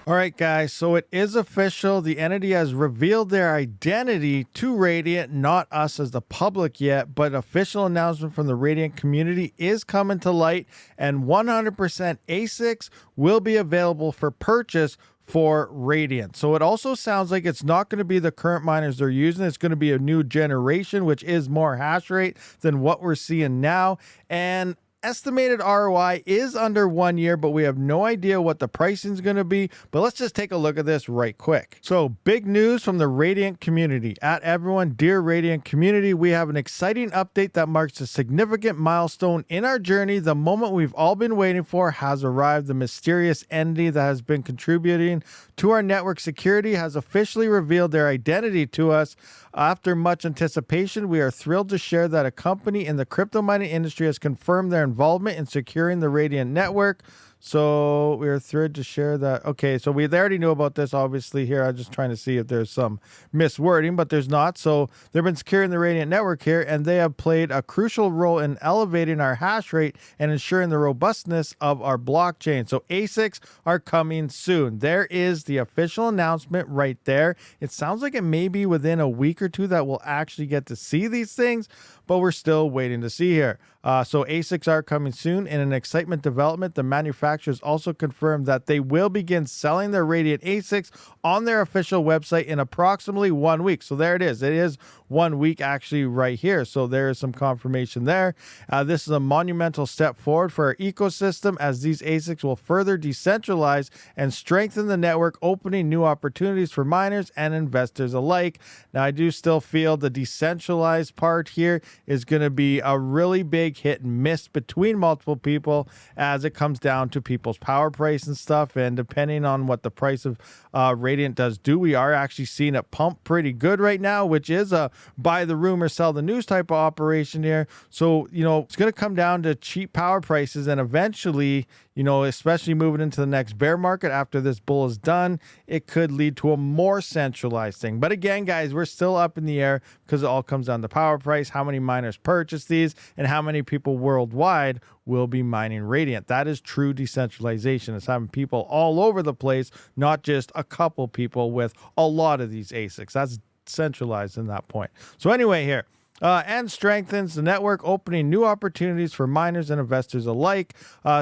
All right, guys, so it is official. The entity has revealed their identity to Radiant, not us as the public yet, but official announcement from the Radiant community is coming to light, and 100% ASICs will be available for purchase for Radiant. So it also sounds like it's not going to be the current miners they're using. It's going to be a new generation, which is more hash rate than what we're seeing now. And estimated ROI is under 1 year, but we have no idea what the pricing is going to be. But let's just take a look at this right quick. So big news from the Radiant community. At everyone, dear Radiant community, we have an exciting update that marks a significant milestone in our journey. The moment we've all been waiting for has arrived. The mysterious entity that has been contributing to our network security has officially revealed their identity to us. After much anticipation, we are thrilled to share that a company in the crypto mining industry has confirmed their involvement in securing the Radiant network. So we are thrilled to share that. Okay, so they already knew about this, obviously, here. I'm just trying to see if there's some miswording, but there's not. So they've been securing the Radiant network here, and they have played a crucial role in elevating our hash rate and ensuring the robustness of our blockchain. So ASICs are coming soon. There is the official announcement right there. It sounds like it may be within a week or two that we'll actually get to see these things, but we're still waiting to see here. So ASICs are coming soon. In an excitement development, the manufacturers also confirmed that they will begin selling their Radiant ASICs on their official website in approximately 1 week. So there it is. It is 1 week actually right here. So there is some confirmation there. This is a monumental step forward for our ecosystem, as these ASICs will further decentralize and strengthen the network, opening new opportunities for miners and investors alike. Now, I do still feel the decentralized part here is going to be a really big hit and miss between multiple people as it comes down to people's power price and stuff. And depending on what the price of Radiant does do, we are actually seeing it pump pretty good right now, which is a buy the rumor, sell the news type of operation here. So, it's going to come down to cheap power prices, and eventually, especially moving into the next bear market after this bull is done, it could lead to a more centralized thing. But again, guys, we're still up in the air because it all comes down to power price, how many miners purchase these, and how many people worldwide will be mining Radiant. That is true decentralization. It's having people all over the place, not just a couple people with a lot of these ASICs. That's centralized in that point. So anyway, here. And strengthens the network, opening new opportunities for miners and investors alike.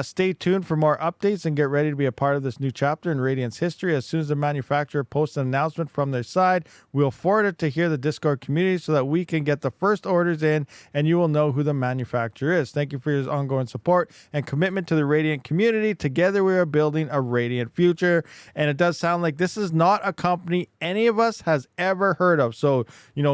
Stay tuned for more updates and get ready to be a part of this new chapter in Radiant's history. As soon as the manufacturer posts an announcement from their side, we'll forward it to here, the Discord community, so that we can get the first orders in and you will know who the manufacturer is. Thank you for your ongoing support and commitment to the Radiant community. Together, we are building a Radiant future. And it does sound like this is not a company any of us has ever heard of. So,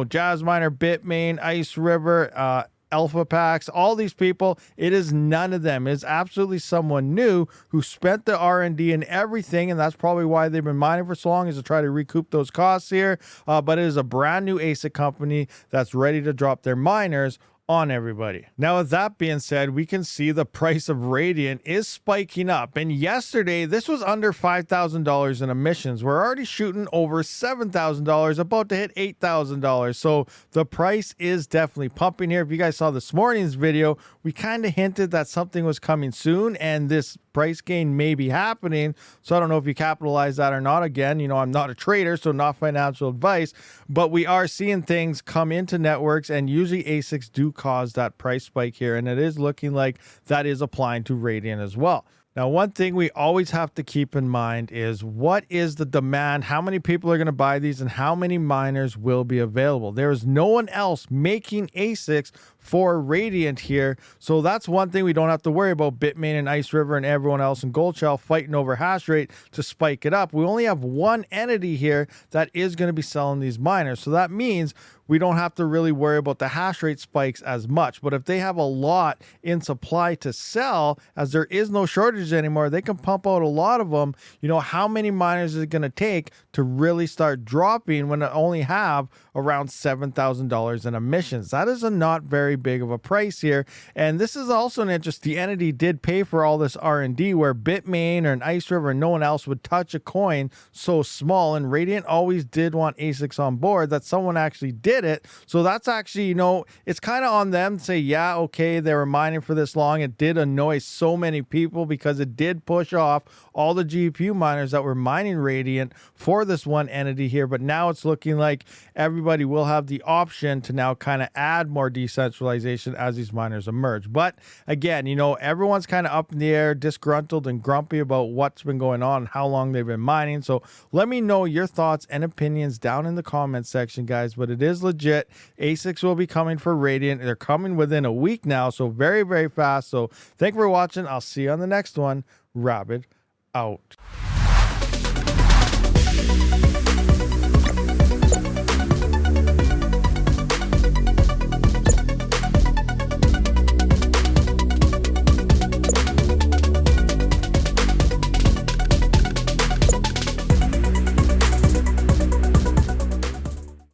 Jazz Miner, Bitmain, Ice River, Alpha Packs, all these people, it is none of them. It's absolutely someone new who spent the R&D and everything, and that's probably why they've been mining for so long, is to try to recoup those costs here. But it is a brand new ASIC company that's ready to drop their miners on everybody. Now, with that being said, we can see the price of Radiant is spiking up. And yesterday, this was under $5,000 in emissions. We're already shooting over $7,000, about to hit $8,000. So the price is definitely pumping here. If you guys saw this morning's video, we kind of hinted that something was coming soon, and this price gain may be happening. So I don't know if you capitalize that or not. Again, I'm not a trader, so not financial advice, but we are seeing things come into networks, and usually ASICs do cause that price spike here, and it is looking like that is applying to Radiant as well. Now, one thing we always have to keep in mind is what is the demand, how many people are going to buy these, and how many miners will be available. There is no one else making ASICs for Radiant here. So that's one thing we don't have to worry about Bitmain and Ice River and everyone else in Gold Shell fighting over hash rate to spike it up. We only have one entity here that is going to be selling these miners. So that means we don't have to really worry about the hash rate spikes as much. But if they have a lot in supply to sell, as there is no shortage anymore, they can pump out a lot of them. How many miners is it going to take to really start dropping when it only have around $7,000 in emissions? That is a not very very big of a price here. And this is also an interest. The entity did pay for all this R&D, where Bitmain or an Ice River, no one else would touch a coin so small. And Radiant always did want ASICs on board, that someone actually did it. So that's actually, you know, it's kind of on them to say, yeah, okay, they were mining for this long. It did annoy so many people because it did push off all the GPU miners that were mining Radiant for this one entity here. But now it's looking like everybody will have the option to now kind of add more decentralization as these miners emerge. But again, you know, everyone's kind of up in the air, disgruntled and grumpy about what's been going on and how long they've been mining. So let me know your thoughts and opinions down in the comments section, guys. But it is legit. ASICs will be coming for Radiant. They're coming within a week now, so very, very fast. So thank you for watching. I'll see you on the next one. Rabid out.